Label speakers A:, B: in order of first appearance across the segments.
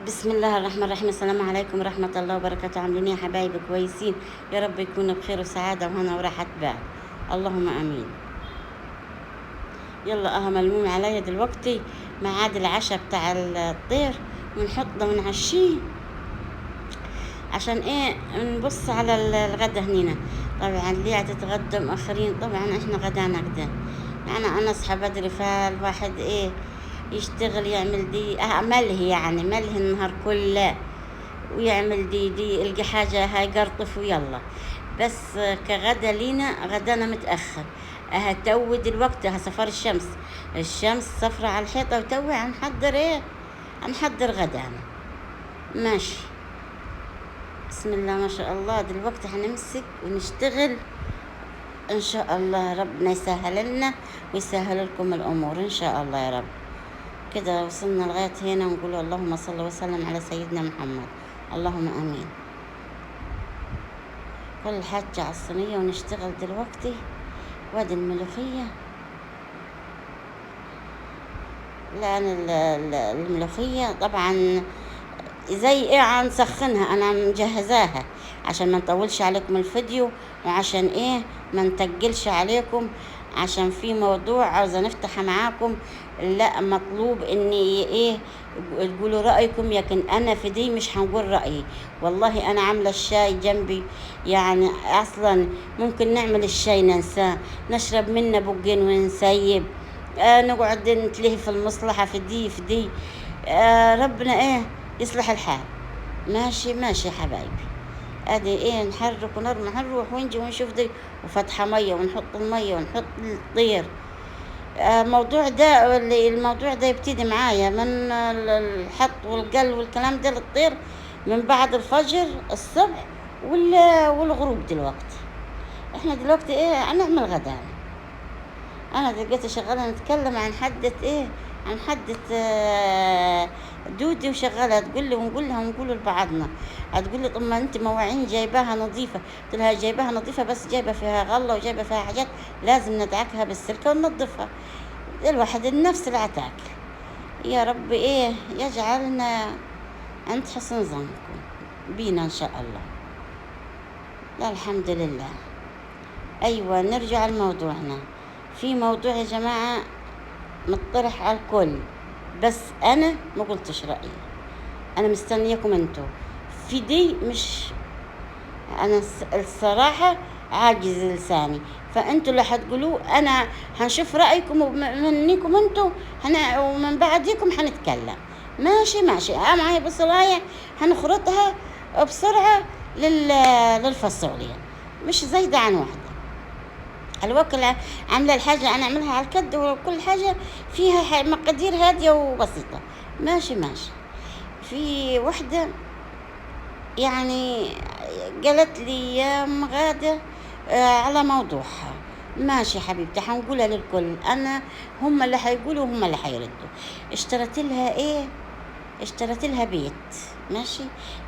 A: بسم الله الرحمن الرحيم. السلام عليكم ورحمة الله وبركاته. عاملين ايه يا حبايبي؟ كويسين؟ يا رب يكونوا بخير وسعادة وهنا وراحة بال، اللهم امين. يلا ملموم عليا دلوقتي ميعاد العشاء بتاع الطير، ونحطه ونعشيه عشان ايه نبص على الغدا هنينا. طبعا ليه تتغدوا مؤخرين؟ طبعا احنا غدانا كده، يعني انا اصحى بدري، فالواحد ايه يشتغل يعمل دي ملهي، يعني ملهي النهار كله، ويعمل دي يلقى حاجة هاي قرطف ويلا. بس كغدا لينا غدانا متأخر. تو دلوقتي صفر الشمس صفرة على الحيطة، وتوي هنحضر ايه؟ هنحضر غدانا. ماشي، بسم الله ما شاء الله. دلوقتي هنمسك ونشتغل ان شاء الله. ربنا يسهل لنا ويسهل لكم الامور ان شاء الله يا رب. كده وصلنا لغاية هنا، ونقول اللهم صل وسلم على سيدنا محمد، اللهم امين. كل حاجة على الصينية ونشتغل دلوقتي. وادي الملوخية، لأن الملوخية طبعا زي ايه هنسخنها، انا مجهزاها عشان ما نطولش عليكم الفيديو، وعشان ايه ما نتقلش عليكم، عشان في موضوع عاوزة نفتح معاكم. لا مطلوب اني ايه تقولوا رأيكم، لكن انا في دي مش هنقول رأيي. والله انا عاملة الشاي جنبي، يعني اصلا ممكن نعمل الشاي ننساه، نشرب منه بقين ونسيب، نقعد نتلهي في المصلحة في دي. ربنا ايه يصلح الحال. ماشي ماشي يا حبايبي. ادي ايه نحرك ونروح ونجي ونشوف دي، وفتحة مية ونحط المية ونحط الطير. الموضوع ده يبتدي معايا من الحط والقل والكلام ده للطير من بعد الفجر الصبح والغروب. دلوقتي احنا دلوقتي ايه هنعمل غدا. انا دلوقتي شغالة نتكلم عن حدة ايه، عن حدة دودي، وشغالة تقول لي ونقول لها ونقول لبعضنا. هتقول لي طب ما انت مواعين جايباها نظيفة. قلت لها جايباها نظيفة، بس جايبة فيها غلة وجايبة فيها حاجات لازم ندعكها بالسلكة وننظفها. الواحد النفس العتاكل. يا رب ايه يجعلنا عند حسن ظنكم بينا ان شاء الله. لا الحمد لله. ايوه نرجع لموضوعنا. في موضوع يا جماعة مطرح على الكل، بس انا ما قلتش رأيي، انا مستنياكم انتوا في دي. مش انا الصراحة عاجز لساني، فانتوا اللي هتقولوه انا هنشوف رأيكم، ومنكم انتوا ومن بعديكم هنتكلم. ماشي ماشي. معي بصلاية هنخرطها بسرعة للفاصوليا، مش زايدة عن واحدة. الوكلة عاملة الحاجة أنا أعملها على الكد، وكل حاجة فيها مقادير هادية وبسيطة. ماشي ماشي. في وحدة يعني قالت لي يا غادة على موضوعها. ماشي حبيبتي، هنقولها للكل. أنا هم اللي هيقولوا وهم اللي هيردوا. اشترت لها إيه؟ اشترت لها بيت. ماشي،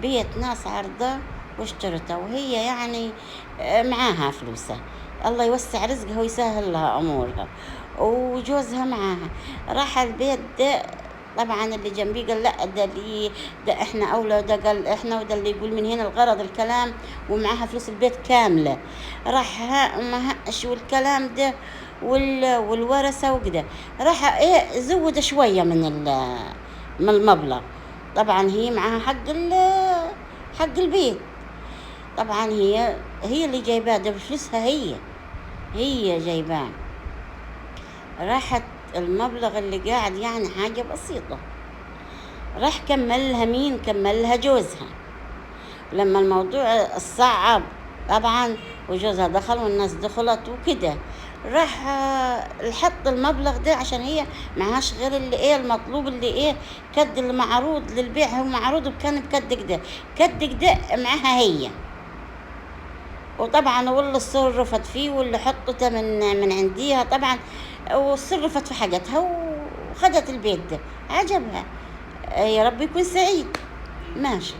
A: بيت ناس عرضة واشترتها، وهي يعني معاها فلوسها، الله يوسع رزقها ويسهل لها أمورها، وجوزها معاها. راح البيت ده، طبعا اللي جنبي قال لا ده احنا اولى، وده قال احنا، وده اللي يقول من هنا الغرض الكلام، ومعاها فلوس البيت كاملة. راح ما هقش والكلام ده والورثة وكده. راح ايه زود شوية من المبلغ. طبعا هي معاها حق البيت. طبعا هي اللي جايباه ده بفلوسها، هي جايباه. راحت المبلغ اللي قاعد يعني حاجة بسيطة، راح كملها مين؟ كملها جوزها. لما الموضوع الصعب طبعا، وجوزها دخل والناس دخلت وكده، راح حط المبلغ ده عشان هي معهاش غير اللي ايه المطلوب، اللي ايه كد اللي معروض للبيع، هو معروض وكان بكد كده معاها هي. وطبعا واللي صرفت فيه واللي حطته من عنديها طبعا، وصرفت في حاجتها وخدت البيت ده عجبها. يا رب يكون سعيد. ماشي.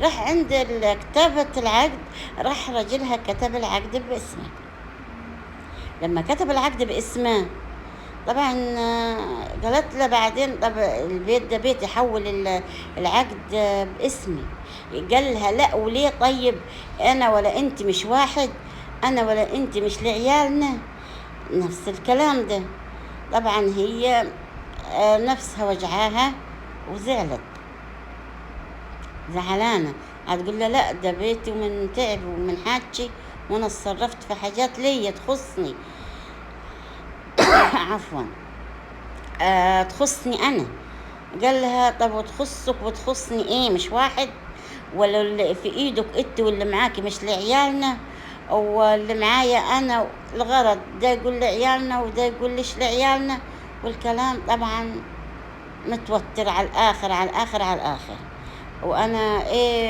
A: راح عند كتابة العقد، راح رجلها كتب العقد باسمه. لما كتب العقد باسمه طبعا قالت له بعدين طب البيت ده بيتي، حول العقد باسمي. قال لها لا، وليه؟ طيب انا ولا انت مش واحد؟ انا ولا انت مش لعيالنا؟ نفس الكلام ده. طبعا هي نفسها وجعاها وزعلت، زعلانة. هتقول له لا، ده بيتي ومن تعب ومن حاجتي، وانا اتصرفت في حاجات ليا تخصني. عفوا. تخصني انا. قال لها طب وتخصك وتخصني ايه؟ مش واحد؟ ولا اللي في ايدك انت واللي معاكي مش لعيالنا؟ واللي معايا انا الغرض ده يقول لعيالنا وده يقول ليش لعيالنا؟ والكلام طبعا متوتر على الاخر على الاخر على الاخر. وانا ايه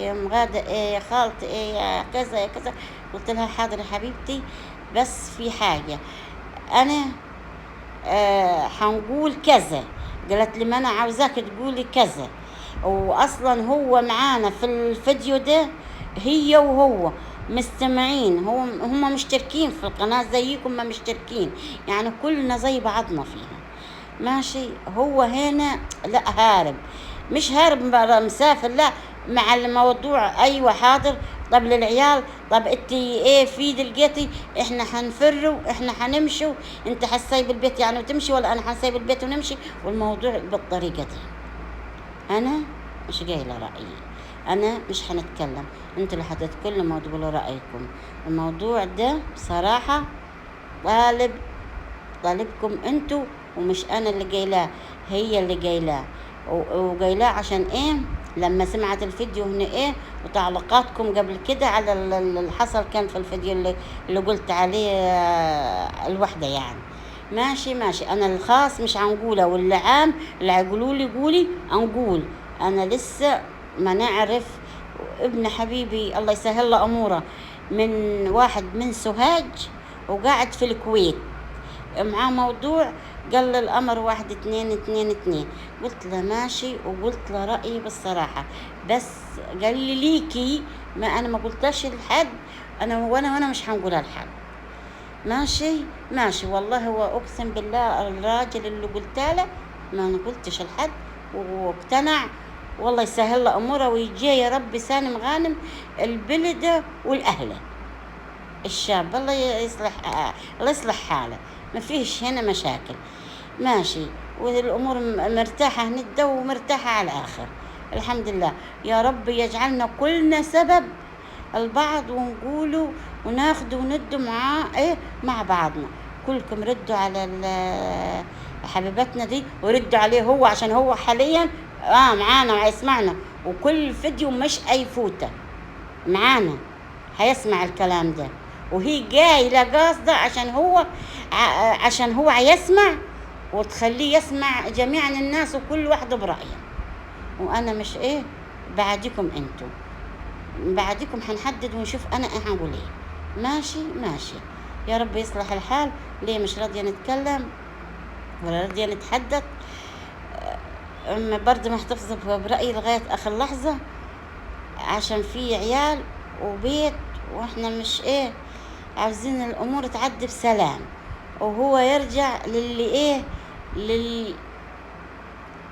A: يا مغادة، ايه يا خالتي، ايه يا كذا يا كذا. قلت لها حاضر يا حبيبتي، بس في حاجة انا حنقول كذا. قالت لي ما انا عاوزاك تقولي كذا. واصلا هو معانا في الفيديو ده، هي وهو مستمعين، هم مشتركين في القناة زيكم ما مشتركين، يعني كلنا زي بعضنا فيها. ماشي. هو هنا لا هارب، مش هارب مسافر، لا، مع الموضوع. ايوه حاضر. طب للعيال، طب انت ايه في لقيتي؟ احنا حنفروا، احنا حنمشوا، انت حسايب البيت يعني وتمشي، ولا انا حسايب البيت ونمشي؟ والموضوع بالطريقة دي. انا مش قايله رايي، انا مش حنتكلم، انتوا اللي حتتكلموا وتقولوا رايكم. الموضوع ده بصراحه طالبكم انتوا، ومش انا اللي قايلاه، هي اللي قايلاه. وقايلاه عشان ايه؟ لما سمعت الفيديو هنا ايه وتعليقاتكم قبل كده على اللي حصل كان في الفيديو اللي قلت عليه الوحده يعني. ماشي ماشي. انا الخاص مش هنقوله، واللي عام اللي هيقولوا لي قولي انقول. انا لسه ما نعرف. ابن حبيبي الله يسهل له اموره، من واحد من سوهاج وقاعد في الكويت، معاه موضوع. قال لي الامر واحد اتنين اتنين اتنين. قلت له ماشي، وقلت له رايي بالصراحه، بس قال لي ليكي، ما انا ما قلتش لحد، وانا مش هنقولها لحد. ماشي ماشي. والله هو اقسم بالله الراجل اللي قلت له ما قلتش لحد واقتنع. والله يسهل له اموره ويجي يا رب سالم غانم البلد والاهله. الشاب الله يصلح الله يصلح حاله، ما فيش هنا مشاكل. ماشي. والامور مرتاحه هندا ومرتاحه على الاخر. الحمد لله. يا رب يجعلنا كلنا سبب البعض، ونقولوا وناخدوا وندوا معاه ايه مع بعضنا. كلكم ردوا على حبيبتنا دي، وردوا عليه هو، عشان هو حاليا معانا وهيسمعنا، وكل فيديو مش هيفوته معانا، هيسمع الكلام ده. وهي جاية قاصدة عشان هو هيسمع، وتخليه يسمع جميعا الناس وكل واحدة برأيه. وانا مش ايه بعدكم انتو، بعدكم حنحدد ونشوف انا ايه هقول ايه. ماشي ماشي. يا رب يصلح الحال. ليه مش راضية نتكلم ولا راضية نتحدث؟ برضه محتفظة برأيي لغاية اخر لحظة، عشان في عيال وبيت، واحنا مش ايه عاوزين الامور تعدي بسلام، وهو يرجع للي ايه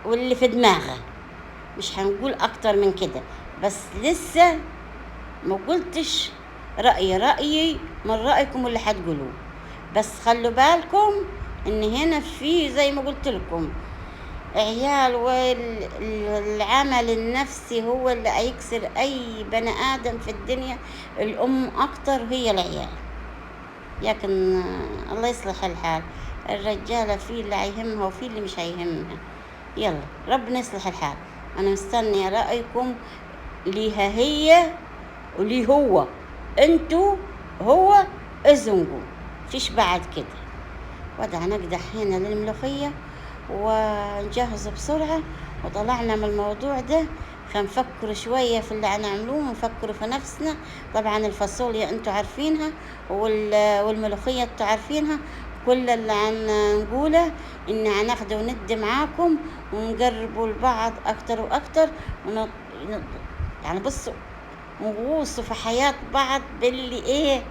A: واللي في دماغه. مش هنقول اكتر من كده، بس لسه ما قلتش رأيي من رأيكم اللي هتقولوه. بس خلوا بالكم ان هنا في زي ما قلت لكم عيال، والعمل النفسي هو اللي هيكسر اي بني ادم في الدنيا. الام اكتر هي العيال. لكن الله يصلح الحال. الرجالة في اللي هيهمها وفي اللي مش هيهمها. يلا ربنا يصلح الحال. انا مستنية رأيكم ليها هي وليه هو. انتو هو ازنقوا، فيش بعد كده. ودع نقدح هنا للملوخية ونجهز بسرعة، وطلعنا من الموضوع ده. فنفكر شوية في اللي هنعملوه، ونفكر في نفسنا. طبعا الفاصوليا انتوا عارفينها، والملوخية انتوا عارفينها. كل اللي هنقوله ان هناخد وند معاكم، ونقربوا لبعض اكتر واكتر، يعني بصوا نغوصوا في حياة بعض باللي ايه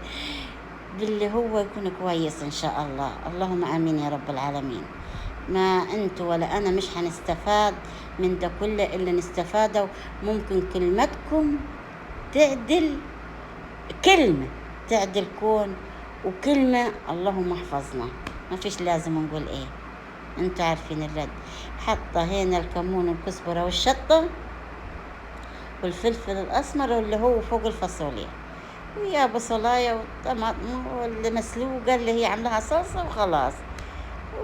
A: باللي هو يكون كويس إن شاء الله. اللهم آمين يا رب العالمين. ما أنت ولا أنا مش هنستفاد من ده كله، اللي نستفاده ممكن كلمتكم تعدل كلمة، تعدل كون، وكلمة اللهم احفظنا. ما فيش لازم نقول ايه، انتوا عارفين الرد. حاطة هنا الكمون والكزبرة والشطة والفلفل الأسمر واللي هو فوق الفاصوليا، ويا بصلاية والطماطم والمسلوقة اللي هي عاملاها صلصة وخلاص،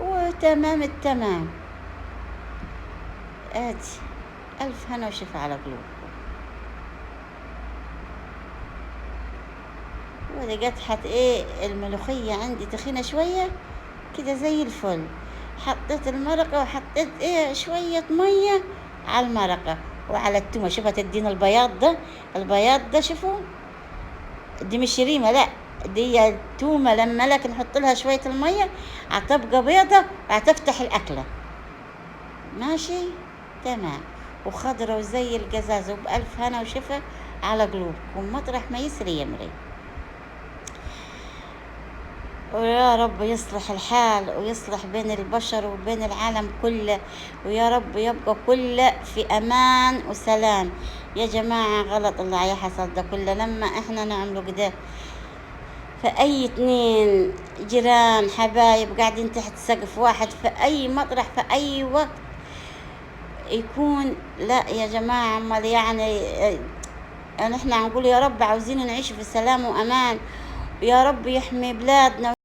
A: وتمام التمام. آتي ألف هنا وشفا على قلوبكم. ولقيت ايه الملوخية عندي تخينة شوية كده زي الفل. حطيت المرقة وحطيت ايه شوية مية على المرقة وعلى التومة. شوفها تدينا البياض ده، البياض ده شوفوا، دي مش شريمة، لا دي التومة. لما لك نحط لها شوية المية هتبقى بيضة وهتفتح الأكلة. ماشي تمام، وخضرة وزي الجزاز، وبألف هنا وشفا على قلوبكم مطرح ما يسري يمري. ويا رب يصلح الحال ويصلح بين البشر وبين العالم كله، ويا رب يبقى كله في أمان وسلام. يا جماعة غلط اللي يحصل ده كله لما احنا نعمله كده. فأي اتنين جيران حبايب قاعدين تحت سقف واحد في أي مطرح في أي وقت يكون، لا يا جماعة امال يعني احنا هنقول يا رب عاوزين نعيش في سلام وأمان، يا رب يحمي بلادنا.